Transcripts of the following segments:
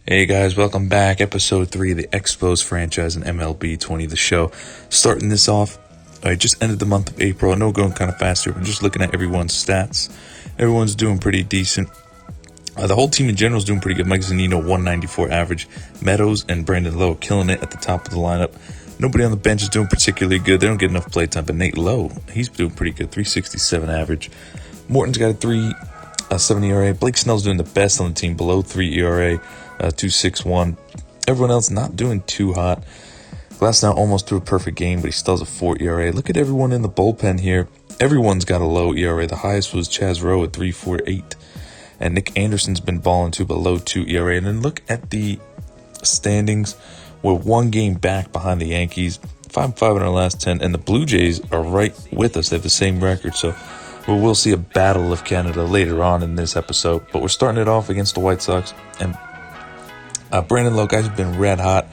Hey guys, welcome back. Episode 3 of the Expos franchise and MLB The Show. Starting this off, I just ended the month of April. I know going kind of faster. I'm just looking at everyone's stats. Everyone's doing pretty decent. The whole team in general is doing pretty good. Mike Zunino, 194 average. Meadows and Brandon Lowe killing it at the top of the lineup. Nobody on the bench is doing particularly good. They don't get enough play time, but Nate Lowe, he's doing pretty good. 367 average. Morton's got a 3.7 ERA. Blake Snell's doing the best on the team, below 3 ERA. 2.61. Everyone else not doing too hot. Glasnow almost threw a perfect game, but he still has a 4 ERA. Look at everyone in the bullpen here. Everyone's got a low ERA. The highest was Chaz Rowe at 3.48. And Nick Anderson's been balling too, below 2 ERA. And then look at the standings. We're one game back behind the Yankees. 5-5 in our last 10. And the Blue Jays are right with us. They have the same record. So we'll see a battle of Canada later on in this episode. But we're starting it off against the White Sox. And Brandon Lowe, guys, has been red hot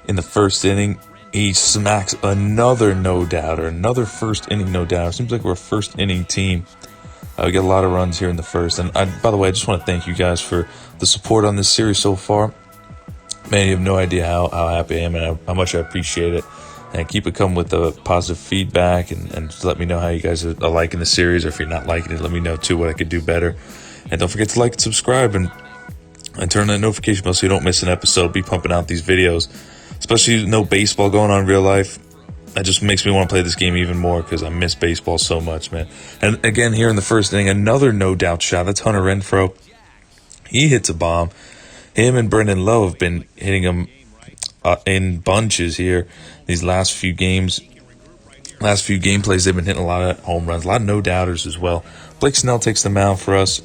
in the first inning. He smacks another no-doubter, another first inning no-doubter. Seems like we're a first inning team. We get a lot of runs here in the first. And by the way, I just want to thank you guys for the support on this series so far. Man, you have no idea how happy I am and how much I appreciate it. And keep it coming with the positive feedback and just let me know how you guys are liking the series. Or if you're not liking it, let me know too what I could do better. And don't forget to like and subscribe and turn that notification bell so you don't miss an episode. Be pumping out these videos, especially no baseball going on in real life. That just makes me want to play this game even more because I miss baseball so much, man. And again, here in the first inning, another no-doubt shot. That's Hunter Renfroe. He hits a bomb. Him and Brendan Lowe have been hitting him in bunches here these last few games. Last few gameplays, they've been hitting a lot of home runs, a lot of no-doubters as well. Blake Snell takes the mound for us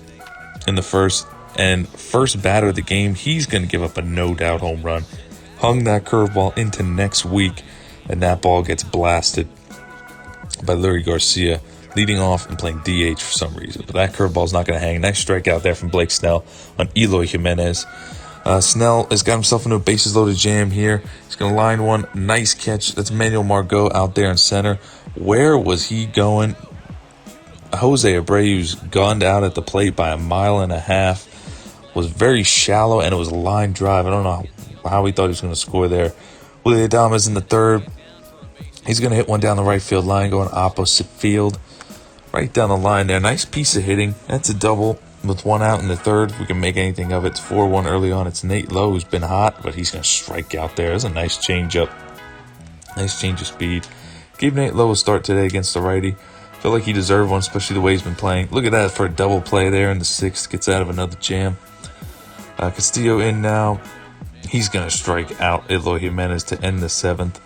in the first. And first batter of the game, he's going to give up a no-doubt home run. Hung that curveball into next week, and that ball gets blasted by Leury Garcia, leading off and playing DH for some reason. But that curveball's not going to hang. Nice strikeout there from Blake Snell on Eloy Jimenez. Snell has got himself into a bases-loaded jam here. He's going to line one. Nice catch. That's Manuel Margot out there in center. Where was he going? Jose Abreu's gunned out at the plate by 1.5 miles. Was very shallow, and it was a line drive. I don't know how he thought he was going to score there. Willie Adames in the third. He's going to hit one down the right field line, going opposite field. Right down the line there. Nice piece of hitting. That's a double with one out in the third. If we can make anything of it, it's 4-1 early on. It's Nate Lowe who's been hot, but he's going to strike out there. That's a nice change-up. Nice change of speed. Gave Nate Lowe a start today against the righty. Felt like he deserved one, especially the way he's been playing. Look at that for a double play there in the sixth. Gets out of another jam. Castillo in now. He's going to strike out Eloy Jimenez to end the seventh.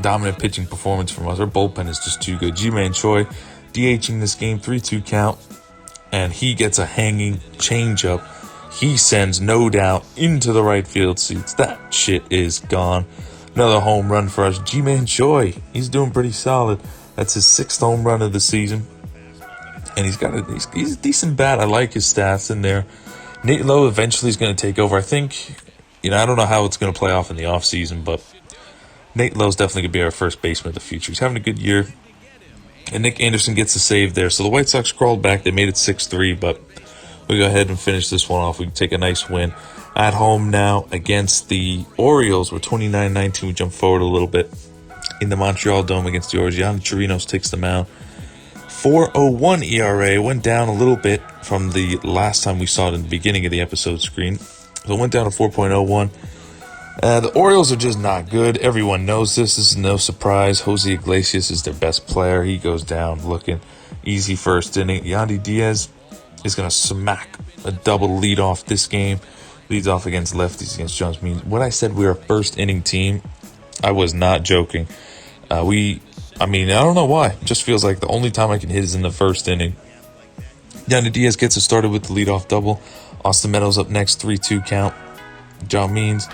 Dominant pitching performance from us. Our bullpen is just too good. Ji-Man Choi DHing this game, 3-2 count. And he gets a hanging changeup. He sends no doubt into the right field seats. That shit is gone. Another home run for us. Ji-Man Choi, he's doing pretty solid. That's his 6th home run of the season. And he's a decent bat. I like his stats in there. Nate Lowe eventually is going to take over. I think, I don't know how it's going to play off in the offseason, but Nate Lowe's definitely going to be our first baseman of the future. He's having a good year. And Nick Anderson gets a save there. So the White Sox crawled back. They made it 6-3, but we go ahead and finish this one off. We can take a nice win. At home now against the Orioles. We're 29-19. We jump forward a little bit in the Montreal Dome against the Orioles. Yanni Chirinos takes the mound. 4.01 ERA, went down a little bit from the last time we saw it in the beginning of the episode screen. So it went down to 4.01. The Orioles are just not good. Everyone knows this. This is no surprise. Jose Iglesias is their best player. He goes down looking easy first inning. Yandy Diaz is going to smack a double lead off this game. Leads off against lefties against Jones. When I said we were a first inning team, I was not joking. I don't know why. It just feels like the only time I can hit is in the first inning. Yandy Diaz gets it started with the leadoff double. Austin Meadows up next, 3-2 count. John Means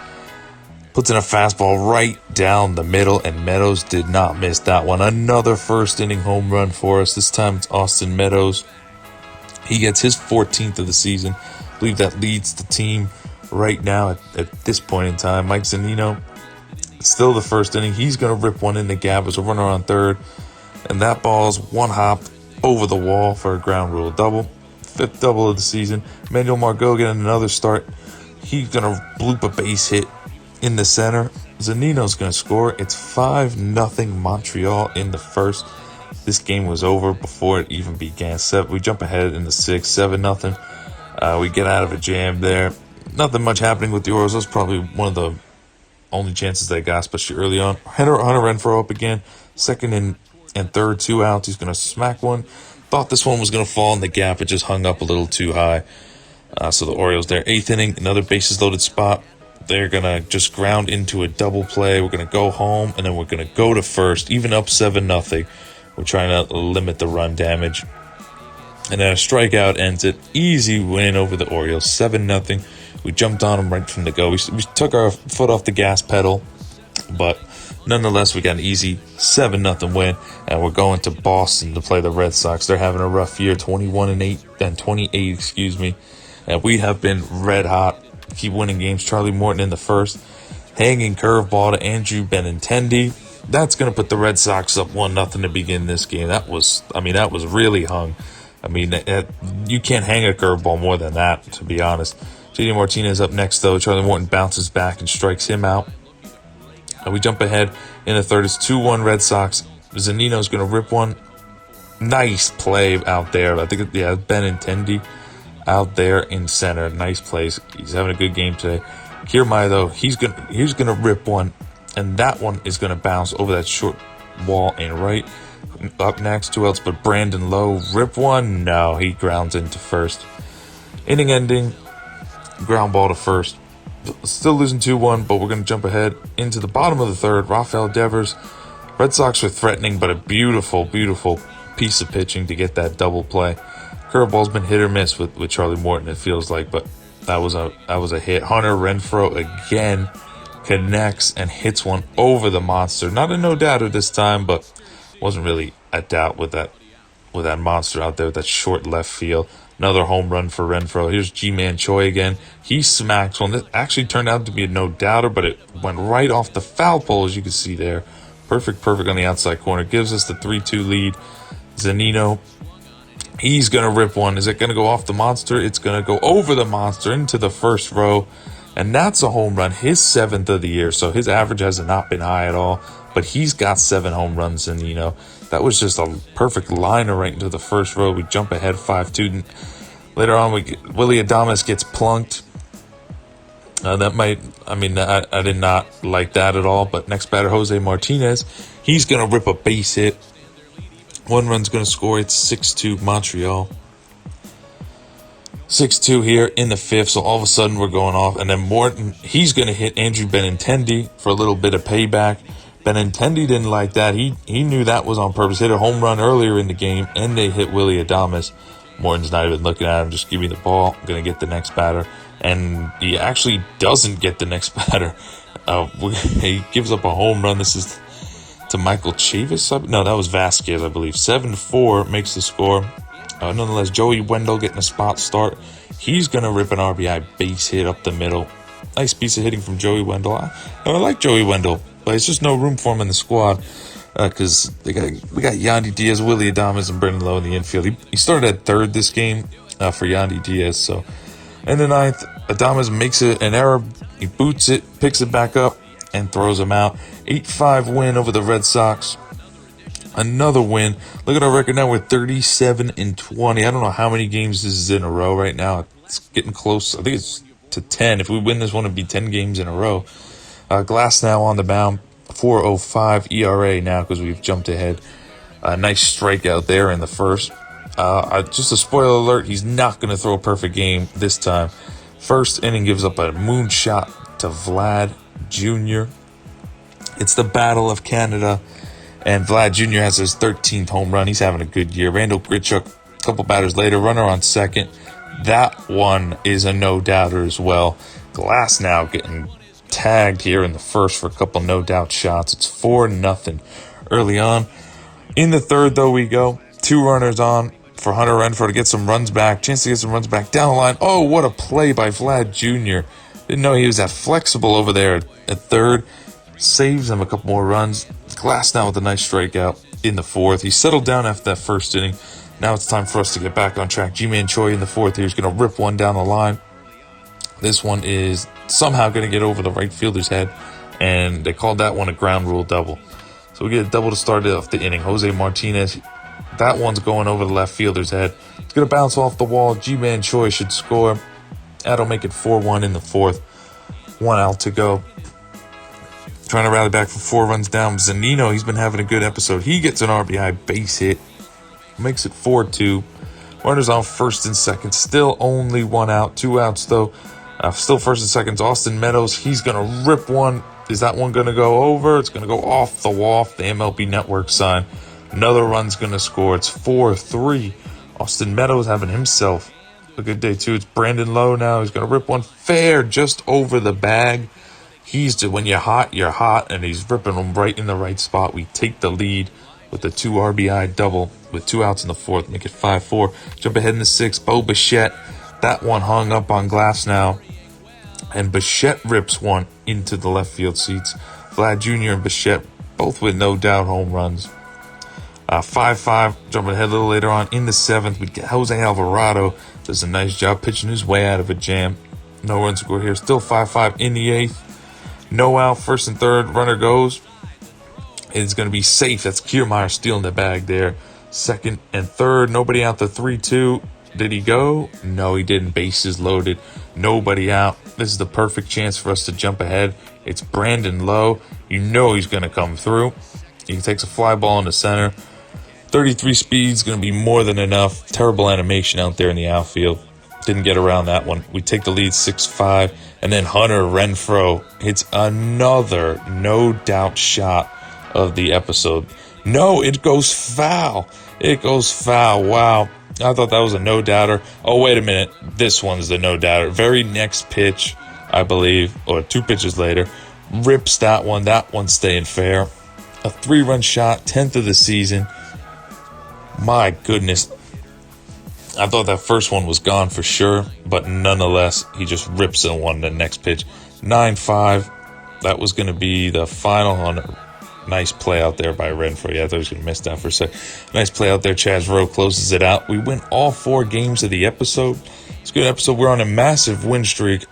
puts in a fastball right down the middle, and Meadows did not miss that one. Another first inning home run for us. This time it's Austin Meadows. He gets his 14th of the season. I believe that leads the team right now at this point in time. Mike Zunino, still the first inning. He's going to rip one in the gap as a runner on third. And that ball's one hop over the wall for a ground rule double. 5th double of the season. Manuel Margot getting another start He's going to bloop a base hit in the center. Zunino's going to score. It's 5-0 Montreal in the first. This game was over before it even began. We jump ahead in the sixth, 7-0. We get out of a jam there. Nothing much happening with the Orioles. That's probably one of the only chances they got, especially early on. Hunter Renfroe up again. Second and third, 2 outs. He's going to smack one. Thought this one was going to fall in the gap. It just hung up a little too high. So the Orioles there. 8th inning, another bases loaded spot. They're going to just ground into a double play. We're going to go home, and then we're going to go to first, even up 7-0. We're trying to limit the run damage. And then a strikeout ends it. Easy win over the Orioles, 7-0. We jumped on them right from the go. We took our foot off the gas pedal, but nonetheless, we got an easy 7-0 win, and we're going to Boston to play the Red Sox. They're having a rough year, 28, and we have been red hot. Keep winning games. Charlie Morton in the first, hanging curveball to Andrew Benintendi. That's going to put the Red Sox up 1-0 to begin this game. That was really hung. You can't hang a curveball more than that, to be honest. JD Martinez up next, though. Charlie Morton bounces back and strikes him out. And we jump ahead in the third. It's 2-1 Red Sox. Zunino's going to rip one. Nice play out there. I think, Benintendi out there in center. Nice plays. He's having a good game today. Kiermaier, though, he's gonna rip one, and that one is going to bounce over that short wall and right. Up next, 2 outs, but Brandon Lowe, rip one. No, he grounds into first. Inning ending, ground ball to first. Still losing 2-1, but we're going to jump ahead into the bottom of the third. Rafael Devers. Red Sox are threatening, but a beautiful, beautiful piece of pitching to get that double play. Curveball's been hit or miss with Charlie Morton, it feels like, but that was a hit. Hunter Renfroe again connects and hits one over the monster. Not a no-doubter this time, but wasn't really a doubt with that monster out there with that short left field. Another home run for Renfroe. Here's Ji-Man Choi again. He smacks one. This actually turned out to be a no-doubter, but it went right off the foul pole, as you can see there. Perfect on the outside corner. Gives us the 3-2 lead. Zunino, he's going to rip one. Is it going to go off the monster? It's going to go over the monster into the first row. And that's a home run, his 7th of the year. So his average has not been high at all. But he's got 7 home runs, Zunino. That was just a perfect liner right into the first row. We jump ahead 5-2. Later on, Willy Adames gets plunked. I did not like that at all. But next batter, Jose Martinez, he's going to rip a base hit. 1 run's going to score. It's 6-2 Montreal. 6-2 here in the 5th. So all of a sudden, we're going off. And then Morton, he's going to hit Andrew Benintendi for a little bit of payback. Benintendi didn't like that. He knew that was on purpose. Hit a home run earlier in the game, and they hit Willy Adames. Morton's not even looking at him. Just give me the ball. I'm going to get the next batter. And he actually doesn't get the next batter. He gives up a home run. This is to Michael Chavis. No, that was Vasquez, I believe. 7-4 makes the score. Nonetheless, Joey Wendell getting a spot start. He's going to rip an RBI base hit up the middle. Nice piece of hitting from Joey Wendell. I like Joey Wendell, but it's just no room for him in the squad because we got Yandy Diaz, Willy Adames, and Brendan Lowe in the infield. He started at third this game for Yandy Diaz. So in the 9th, Adames makes an error. He boots it, picks it back up, and throws him out. 8-5 win over the Red Sox. Another win. Look at our record now. We're 37-20. I don't know how many games this is in a row right now. It's getting close. I think it's to 10. If we win this one, it'd be 10 games in a row. Glass now on the mound. 4.05 ERA now because we've jumped ahead. Nice strikeout there in the first. Just a spoiler alert, he's not going to throw a perfect game this time. First inning gives up a moonshot to Vlad Jr. It's the Battle of Canada. And Vlad Jr. has his 13th home run. He's having a good year. Randall Grichuk, a couple batters later, runner on second. That one is a no-doubter as well. Glass now getting tagged here in the first for a couple no-doubt shots. It's 4-0 early on. In the third, though, we go. 2 runners on for Hunter Renfroe to get some runs back. Chance to get some runs back down the line. Oh, what a play by Vlad Jr. Didn't know he was that flexible over there at third. Saves him a couple more runs. Glass now with a nice strikeout in the 4th. He settled down after that first inning. Now it's time for us to get back on track. Ji-Man Choi in the 4th here is going to rip one down the line. This one is somehow going to get over the right fielder's head, and they called that one a ground rule double. So we get a double to start off the inning. Jose Martinez, that one's going over the left fielder's head. It's going to bounce off the wall. Ji-Man Choi should score. That'll make it 4-1 in the fourth. 1 out to go. Trying to rally back for 4 runs down. Zunino, he's been having a good episode. He gets an RBI base hit. Makes it 4-2. Runners on first and second. Still only 1 out. 2 outs, though. Still first and second. Austin Meadows, he's going to rip one. Is that one going to go over? It's going to go off the wall, the MLB Network sign. Another run's going to score. It's 4-3. Austin Meadows having himself a good day, too. It's Brandon Lowe now. He's going to rip one fair just over the bag. When you're hot, and he's ripping them right in the right spot. We take the lead with the 2 RBI double with 2 outs in the fourth. Make it 5-4. Jump ahead in the sixth. Bo Bichette, that one hung up on glass now. And Bichette rips one into the left field seats. Vlad Jr. and Bichette, both with no doubt home runs. 5-5, jumping ahead a little later on in the seventh. We get Jose Alvarado. Does a nice job pitching his way out of a jam. No runs scored here. Still 5-5 in the eighth. No out, first and third. Runner goes. It's going to be safe. That's Kiermaier stealing the bag there. Second and third. Nobody out. The 3-2. Did he go? No, he didn't. Bases loaded. Nobody out. This is the perfect chance for us to jump ahead. It's Brandon Lowe. You know he's going to come through. He takes a fly ball in the center. 33 speed's going to be more than enough. Terrible animation out there in the outfield. Didn't get around that one. We take the lead 6-5. And then Hunter Renfroe hits another no-doubt shot of the episode. No, it goes foul. It goes foul. Wow. I thought that was a no-doubter. Oh, wait a minute. This one's the no-doubter. Very next pitch, I believe, or 2 pitches later, rips that one. That one's staying fair. A 3-run shot, 10th of the season. My goodness. I thought that first one was gone for sure, but nonetheless, he just rips in one the next pitch. 9-5. That was going to be the final on a nice play out there by Renfroe. Yeah, I thought he was going to miss that for a sec. Nice play out there. Chaz Rowe closes it out. We win all 4 games of the episode. It's a good episode. We're on a massive win streak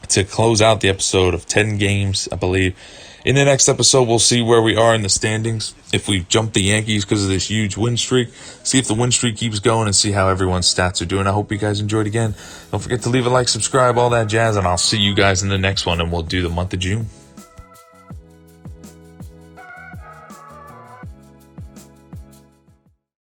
to close out the episode of 10 games, I believe. In the next episode, we'll see where we are in the standings. If we've jumped the Yankees because of this huge win streak. See if the win streak keeps going and see how everyone's stats are doing. I hope you guys enjoyed again. Don't forget to leave a like, subscribe, all that jazz, and I'll see you guys in the next one, and we'll do the month of June.